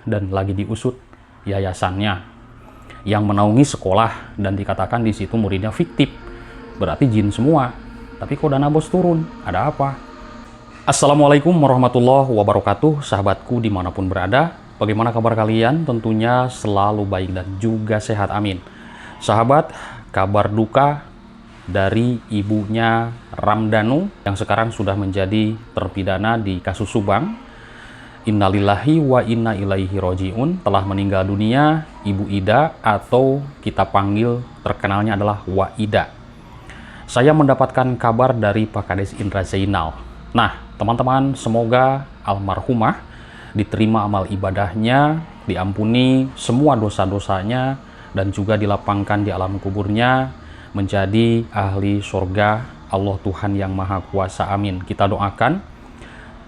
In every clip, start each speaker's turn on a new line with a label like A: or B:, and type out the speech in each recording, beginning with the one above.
A: dan lagi diusut yayasannya yang menaungi sekolah, dan dikatakan di situ muridnya fiktif, berarti jin semua. Tapi kok dana bos turun? Ada apa? Assalamualaikum warahmatullahi wabarakatuh, sahabatku dimanapun berada. Bagaimana kabar kalian? Tentunya selalu baik dan juga sehat, amin. Sahabat, kabar duka dari ibunya Ramdhanu yang sekarang sudah menjadi terpidana di kasus Subang. Innalillahi wa inna ilaihi roji'un, telah meninggal dunia Ibu Ida, atau kita panggil terkenalnya adalah Wa Ida. Saya mendapatkan kabar dari Pak Kades Indra Zainal. Nah, teman-teman, semoga almarhumah diterima amal ibadahnya, diampuni semua dosa-dosanya, dan juga dilapangkan di alam kuburnya menjadi ahli surga Allah Tuhan yang Maha Kuasa, amin. Kita doakan.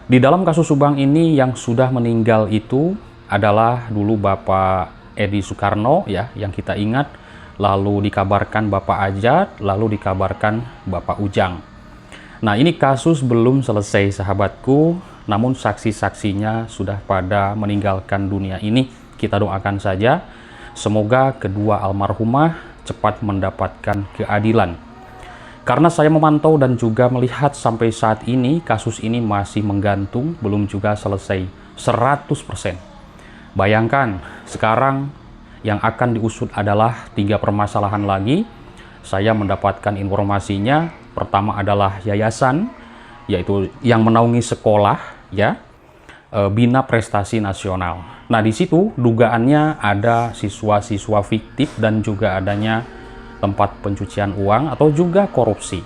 A: Di dalam kasus Subang ini yang sudah meninggal itu adalah dulu Bapak Edi Soekarno ya, yang kita ingat, lalu dikabarkan Bapak Ajat, lalu dikabarkan Bapak Ujang. Nah, ini kasus belum selesai, sahabatku, namun saksi-saksinya sudah pada meninggalkan dunia ini. Kita doakan saja semoga kedua almarhumah cepat mendapatkan keadilan. Karena saya memantau dan juga melihat sampai saat ini kasus ini masih menggantung, belum juga selesai 100%. Bayangkan, sekarang yang akan diusut adalah 3 permasalahan lagi. Saya mendapatkan informasinya, pertama adalah yayasan, yaitu yang menaungi sekolah, ya, Bina Prestasi Nasional. Nah, di situ dugaannya ada siswa-siswa fiktif dan juga adanya tempat pencucian uang atau juga korupsi.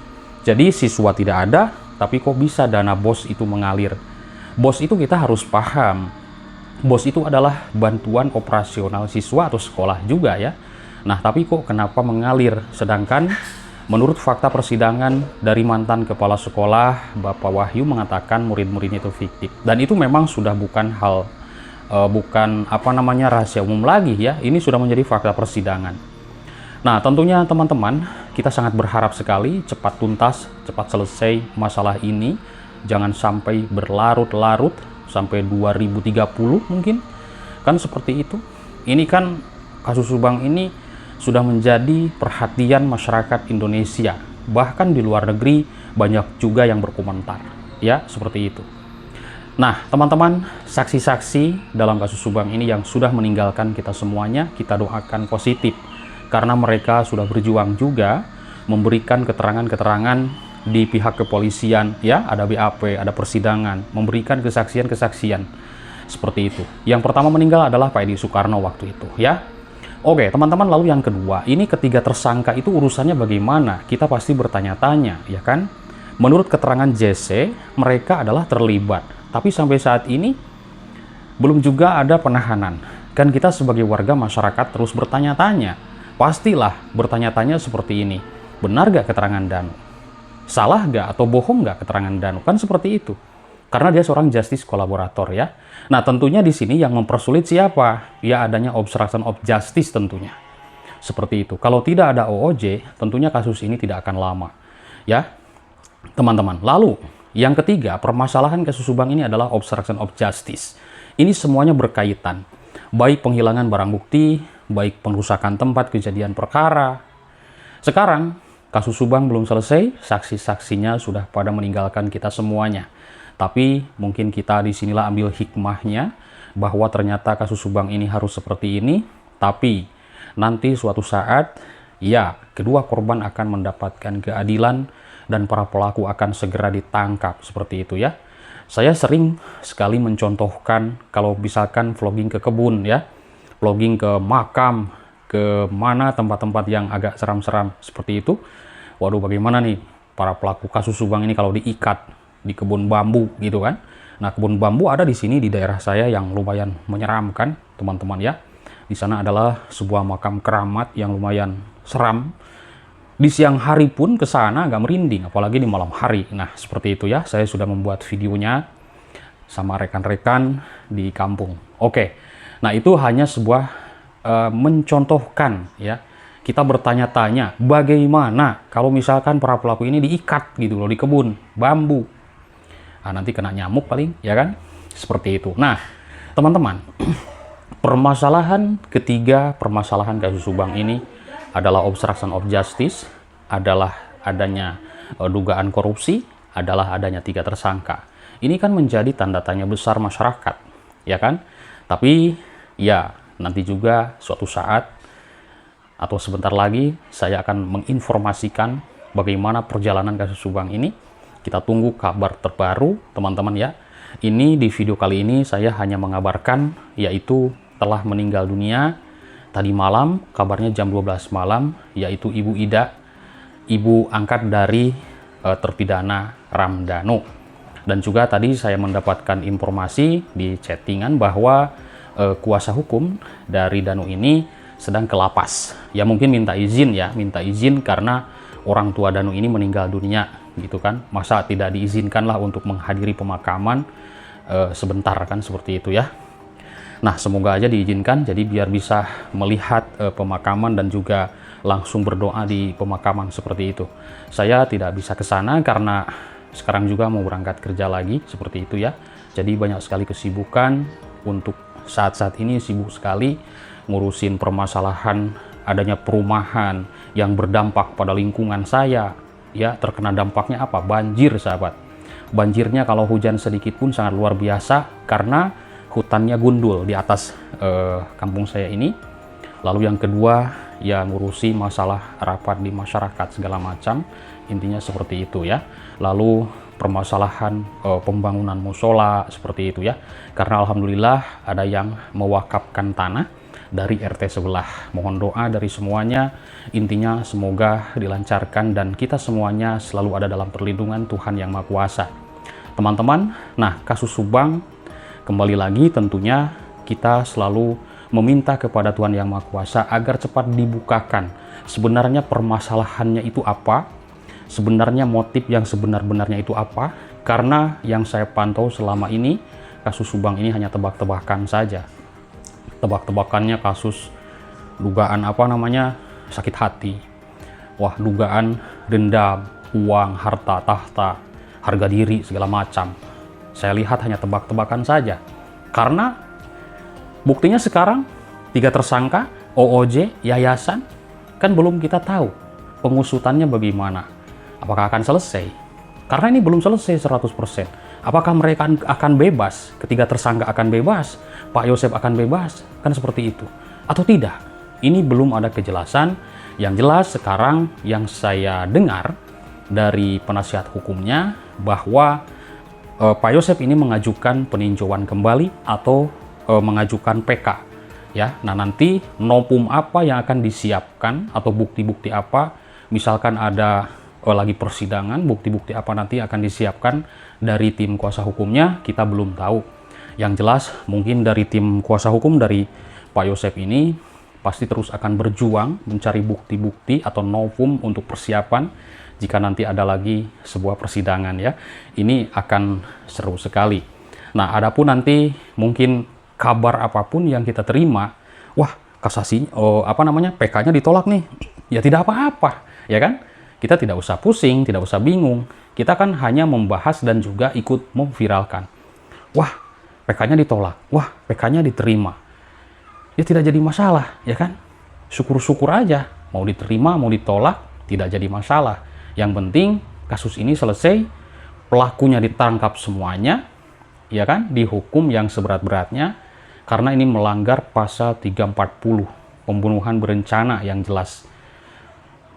A: Jadi siswa tidak ada, tapi kok bisa dana BOS itu mengalir? BOS itu kita harus paham. BOS itu adalah bantuan operasional siswa atau sekolah juga ya. Nah, tapi kok kenapa mengalir? Sedangkan menurut fakta persidangan dari mantan kepala sekolah, Bapak Wahyu mengatakan murid-muridnya itu fiktif. Dan itu memang sudah bukan hal, bukan rahasia umum lagi ya. Ini sudah menjadi fakta persidangan. Nah, tentunya teman-teman, kita sangat berharap sekali cepat tuntas, cepat selesai masalah ini. Jangan sampai berlarut-larut sampai 2030 mungkin. Kan seperti itu. Ini kan kasus Subang ini sudah menjadi perhatian masyarakat Indonesia. Bahkan di luar negeri banyak juga yang berkomentar. Ya, seperti itu. Nah, teman-teman, saksi-saksi dalam kasus Subang ini yang sudah meninggalkan kita semuanya, kita doakan positif. Karena mereka sudah berjuang juga memberikan keterangan-keterangan di pihak kepolisian, ya, ada BAP, ada persidangan, memberikan kesaksian-kesaksian seperti itu. Yang pertama meninggal adalah Pak Edi Soekarno waktu itu, ya. Oke, teman-teman, lalu yang kedua, ini ketiga tersangka itu urusannya bagaimana? Kita pasti bertanya-tanya, ya kan? Menurut keterangan JC, mereka adalah terlibat. Tapi sampai saat ini belum juga ada penahanan. Kan kita sebagai warga masyarakat terus bertanya-tanya. Pastilah bertanya-tanya seperti ini. Benar gak keterangan Danu? Salah gak atau bohong gak keterangan Danu? Kan seperti itu. Karena dia seorang justice kolaborator ya. Nah, tentunya di sini yang mempersulit siapa? Ya, adanya obstruction of justice tentunya. Seperti itu. Kalau tidak ada OOJ, tentunya kasus ini tidak akan lama. Ya, teman-teman. Lalu, yang ketiga, permasalahan kasus Subang ini adalah obstruction of justice. Ini semuanya berkaitan. Baik penghilangan barang bukti, baik perusakan tempat kejadian perkara. Sekarang, kasus Subang belum selesai, saksi-saksinya sudah pada meninggalkan kita semuanya. Tapi mungkin kita di sinilah ambil hikmahnya bahwa ternyata kasus Subang ini harus seperti ini. Tapi nanti suatu saat, ya, kedua korban akan mendapatkan keadilan dan para pelaku akan segera ditangkap seperti itu ya. Saya sering sekali mencontohkan kalau misalkan vlogging ke kebun ya, vlogging ke makam, ke mana tempat-tempat yang agak seram-seram seperti itu. Waduh, bagaimana nih para pelaku kasus Subang ini kalau diikat di kebun bambu gitu kan. Nah, kebun bambu ada di sini di daerah saya yang lumayan menyeramkan, teman-teman ya. Di sana adalah sebuah makam keramat yang lumayan seram. Di siang hari pun ke sana agak merinding, apalagi di malam hari. Nah, seperti itu ya. Saya sudah membuat videonya sama rekan-rekan di kampung. Oke. Nah, itu hanya sebuah mencontohkan ya. Kita bertanya-tanya bagaimana kalau misalkan para pelaku ini diikat gitu loh di kebun bambu. Nah, nanti kena nyamuk paling, ya kan? Seperti itu. Nah, teman-teman, Permasalahan ketiga, permasalahan kasus Subang ini adalah obstruction of justice, adalah adanya dugaan korupsi, adalah adanya 3 tersangka. Ini kan menjadi tanda tanya besar masyarakat, ya kan? Tapi ya, nanti juga suatu saat atau sebentar lagi saya akan menginformasikan bagaimana perjalanan kasus Subang ini. Kita tunggu kabar terbaru, teman-teman ya. Ini di video kali ini saya hanya mengabarkan yaitu telah meninggal dunia tadi malam, kabarnya jam 12 malam, yaitu Ibu Ida, ibu angkat dari terpidana Ramdhanu. Dan juga tadi saya mendapatkan informasi di chattingan bahwa kuasa hukum dari Danu ini sedang ke lapas. Ya mungkin minta izin ya, minta izin karena orang tua Danu ini meninggal dunia gitu kan. Masa tidak diizinkanlah untuk menghadiri pemakaman sebentar kan, seperti itu ya. Nah, semoga aja diizinkan, jadi biar bisa melihat pemakaman dan juga langsung berdoa di pemakaman seperti itu. Saya tidak bisa ke sana karena sekarang juga mau berangkat kerja lagi, seperti itu ya. Jadi banyak sekali kesibukan untuk saat-saat ini, sibuk sekali ngurusin permasalahan adanya perumahan yang berdampak pada lingkungan saya. Ya, terkena dampaknya apa? Banjir, sahabat. Banjirnya kalau hujan sedikit pun sangat luar biasa karena hutannya gundul di atas kampung saya ini. Lalu yang kedua ya ngurusi masalah rapat di masyarakat segala macam, intinya seperti itu ya. Lalu permasalahan pembangunan musola seperti itu ya, karena alhamdulillah ada yang mewakafkan tanah dari RT sebelah. Mohon doa dari semuanya, intinya semoga dilancarkan dan kita semuanya selalu ada dalam perlindungan Tuhan Yang Maha Kuasa, teman-teman. Nah, kasus Subang kembali lagi tentunya kita selalu meminta kepada Tuhan Yang Maha Kuasa agar cepat dibukakan. Sebenarnya permasalahannya itu apa? Sebenarnya motif yang sebenar-benarnya itu apa? Karena yang saya pantau selama ini, kasus Subang ini hanya tebak-tebakan saja. Tebak-tebakannya kasus dugaan apa namanya? Sakit hati. Wah, dugaan dendam, uang, harta, tahta, harga diri, segala macam. Saya lihat hanya tebak-tebakan saja. Karena buktinya sekarang 3 tersangka, OOJ, yayasan, kan belum kita tahu pengusutannya bagaimana. Apakah akan selesai? Karena ini belum selesai 100%. Apakah mereka akan bebas? Ketiga tersangka akan bebas? Pak Yosep akan bebas? Kan seperti itu. Atau tidak? Ini belum ada kejelasan. Yang jelas sekarang yang saya dengar dari penasihat hukumnya bahwa Pak Yosep ini mengajukan peninjauan kembali atau mengajukan PK ya. Nah, nanti nopum apa yang akan disiapkan atau bukti-bukti apa, misalkan ada lagi persidangan, bukti-bukti apa nanti akan disiapkan dari tim kuasa hukumnya, kita belum tahu. Yang jelas mungkin dari tim kuasa hukum dari Pak Yosep ini pasti terus akan berjuang mencari bukti-bukti atau novum untuk persiapan jika nanti ada lagi sebuah persidangan ya. Ini akan seru sekali. Nah, adapun nanti mungkin kabar apapun yang kita terima, wah kasasi PK-nya ditolak nih. Ya tidak apa-apa, ya kan? Kita tidak usah pusing, tidak usah bingung. Kita kan hanya membahas dan juga ikut memviralkan. Wah, PK-nya ditolak. Wah, PK-nya diterima. Ya tidak jadi masalah, ya kan? Syukur-syukur aja. Mau diterima, mau ditolak, tidak jadi masalah. Yang penting kasus ini selesai, pelakunya ditangkap semuanya, ya kan? Dihukum yang seberat-beratnya, karena ini melanggar pasal 340, pembunuhan berencana yang jelas.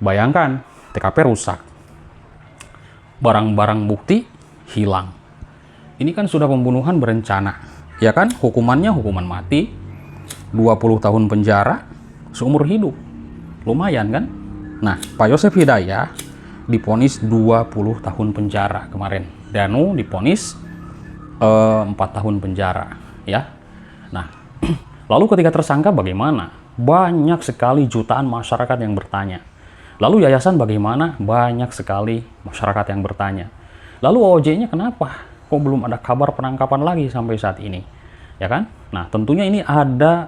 A: Bayangkan, TKP rusak, barang-barang bukti hilang. Ini kan sudah pembunuhan berencana, ya kan? Hukumannya hukuman mati, 20 tahun penjara, seumur hidup. Lumayan kan? Nah, Pak Yosep Hidayah diponis 20 tahun penjara kemarin. Danu diponis 4 tahun penjara ya. Nah, lalu ketika tersangka bagaimana? Banyak sekali jutaan masyarakat yang bertanya. Lalu yayasan bagaimana? Banyak sekali masyarakat yang bertanya. Lalu OOJ-nya kenapa? Kok belum ada kabar penangkapan lagi sampai saat ini? Ya kan? Nah, tentunya ini ada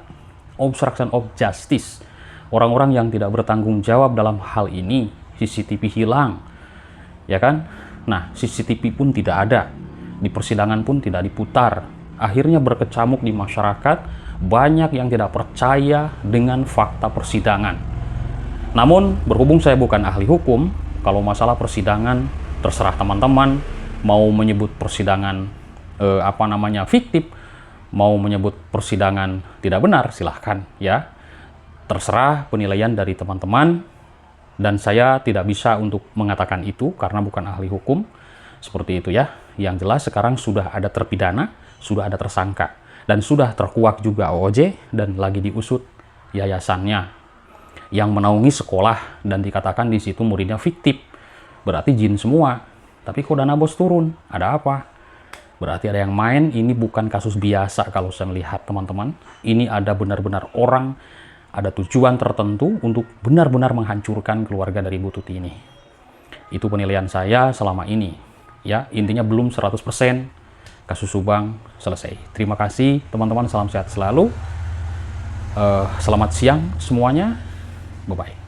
A: obstruction of justice. Orang-orang yang tidak bertanggung jawab dalam hal ini. CCTV hilang, ya kan? Nah, CCTV pun tidak ada, di persidangan pun tidak diputar. Akhirnya berkecamuk di masyarakat, banyak yang tidak percaya dengan fakta persidangan. Namun, berhubung saya bukan ahli hukum, kalau masalah persidangan, terserah teman-teman mau menyebut persidangan fiktif, mau menyebut persidangan tidak benar, silahkan ya. Terserah penilaian dari teman-teman, dan saya tidak bisa untuk mengatakan itu karena bukan ahli hukum. Seperti itu ya. Yang jelas sekarang sudah ada terpidana, sudah ada tersangka, dan sudah terkuak juga OOJ, dan lagi diusut yayasannya yang menaungi sekolah, dan dikatakan di situ muridnya fiktif. Berarti jin semua. Tapi kok dana bos turun? Ada apa? Berarti ada yang main. Ini bukan kasus biasa kalau saya melihat, teman-teman. Ini ada benar-benar orang, ada tujuan tertentu untuk benar-benar menghancurkan keluarga dari Bu Tuti ini. Itu penilaian saya selama ini. Ya, intinya belum 100% kasus Subang selesai. Terima kasih teman-teman, salam sehat selalu. Selamat siang semuanya. Bye-bye.